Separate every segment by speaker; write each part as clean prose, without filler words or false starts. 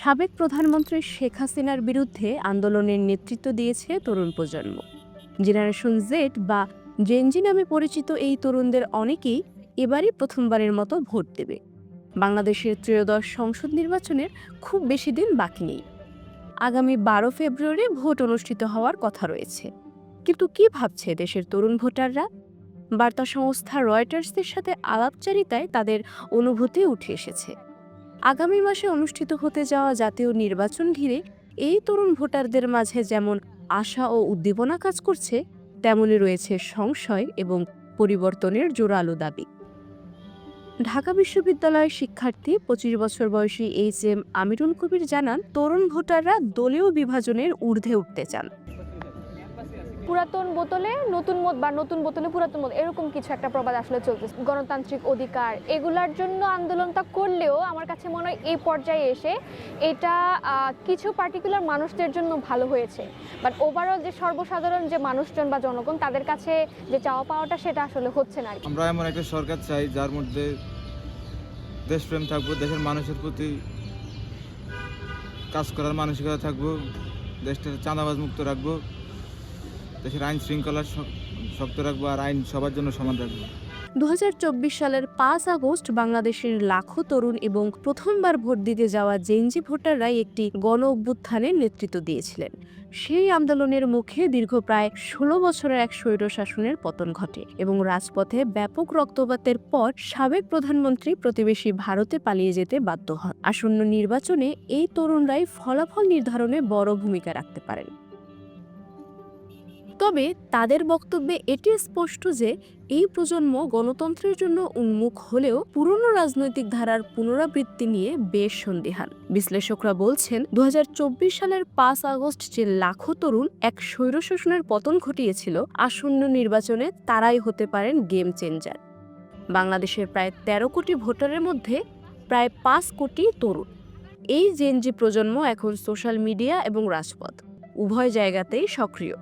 Speaker 1: সাবেক প্রধানমন্ত্রী শেখ হাসিনার বিরুদ্ধে আন্দোলনের নেতৃত্ব দিয়েছে তরুণ প্রজন্ম। জেনারেশন জেড বা জেনজি নামে পরিচিত এই তরুণদের অনেকেই এবারই প্রথমবারের মতো ভোট দেবে। বাংলাদেশের ত্রয়োদশ সংসদ নির্বাচনের খুব বেশি দিন বাকি নেই। আগামী 12 ফেব্রুয়ারি ভোট অনুষ্ঠিত হওয়ার কথা রয়েছে। কিন্তু কি ভাবছে দেশের তরুণ ভোটাররা? বার্তা সংস্থা রয়টার্সের সাথে আলাপচারিতায় তাদের অনুভূতি উঠে এসেছে। আগামী মাসে অনুষ্ঠিত হতে যাওয়া জাতীয় নির্বাচন ঘিরে এই তরুণ ভোটারদের মাঝে যেমন আশা ও উদ্দীপনা কাজ করছে, তেমনই রয়েছে সংশয় এবং পরিবর্তনের জোরালো দাবি। ঢাকা বিশ্ববিদ্যালয়ের শিক্ষার্থী 25 বছর বয়সী এইচ.এম. আমিরুল কবির জানান, তরুণ ভোটাররা দলীয় বিভাজনের ঊর্ধ্বে উঠতে চান।
Speaker 2: পুরাতন বোতলে নতুন মদ বা নতুন বোতলে পুরাতন মদ, এরকম কিছু একটা প্রবাদ আসলে চলতেছে। গণতান্ত্রিক অধিকার এগুলার জন্য আন্দোলনটা করলেও আমার কাছে মনে হয় এই পর্যায়ে এসে এটা কিছু পার্টিকুলার মানুষদের জন্য ভালো হয়েছে, বাট ওভারঅল যে সর্বসাধারণ যে মানুষজন বা জনগণ তাদের কাছে যে চাওয়া পাওয়াটা সেটা আসলে হচ্ছে না।
Speaker 3: আমরা এমন একটা সরকার চাই যার মধ্যে দেশপ্রেম থাকবো, দেশের মানুষের প্রতি কাজ করার মানসিকতা থাকবো, দেশটাকে চাঁদাবাজ মুক্ত রাখবো, দেশের আইন শৃঙ্খলা শক্ত রাখবো, আর আইন সবার জন্য সমান রাখবো।
Speaker 1: 2024 সালের 5 আগস্ট বাংলাদেশের লাখো তরুণ এবং প্রথমবার ভোট দিতে যাওয়া জেনজি ভোটাররাই একটি গণ অভ্যুত্থানের নেতৃত্ব দিয়েছিলেন। সেই আন্দোলনের মুখে দীর্ঘ প্রায় 16 বছরের এক স্বৈরশাসনের পতন ঘটে এবং রাজপথে ব্যাপক রক্তপাতের পর সাবেক প্রধানমন্ত্রী প্রতিবেশী ভারতে পালিয়ে যেতে বাধ্য হন। আসন্ন নির্বাচনে এই তরুণরাই ফলাফল নির্ধারণে বড় ভূমিকা রাখতে পারেন। তবে তাদের বক্তব্যে এটি স্পষ্ট যে এই প্রজন্ম গণতন্ত্রের জন্য উন্মুখ হলেও পুরনো রাজনৈতিক ধারার পুনরাবৃত্তি নিয়ে বেশ সন্দিহান। বিশ্লেষকরা বলছেন, 2024 সালের 5 আগস্ট যে লাখো তরুণ এক স্বৈরশাসনের পতন ঘটিয়েছিল, আসন্ন নির্বাচনে তারাই হতে পারেন গেম চেঞ্জার। বাংলাদেশের প্রায় 13 কোটি ভোটারের মধ্যে প্রায় 5 কোটি তরুণ। এই জেনজি প্রজন্ম এখন সোশ্যাল মিডিয়া এবং রাজপথ উভয় জায়গাতেই সক্রিয়।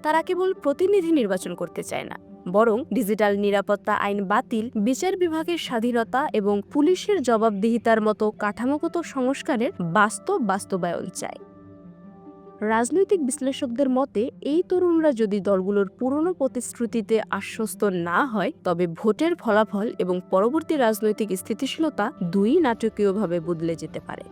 Speaker 1: তারা কেবল প্রতিনিধি নির্বাচন করতে চায় না, বরং ডিজিটাল নিরাপত্তা আইন বাতিল, বিচার বিভাগের স্বাধীনতা এবং পুলিশের জবাবদিহিতার মতো কাঠামোগত সংস্কারের বাস্তবায়ন চায়। রাজনৈতিক বিশ্লেষকদের মতে, এই তরুণরা যদি দলগুলোর পুরনো প্রতিশ্রুতিতে আশ্বস্ত না হয়, তবে ভোটের ফলাফল এবং পরবর্তী রাজনৈতিক স্থিতিশীলতা দুই নাটকীয়ভাবে বদলে যেতে পারে।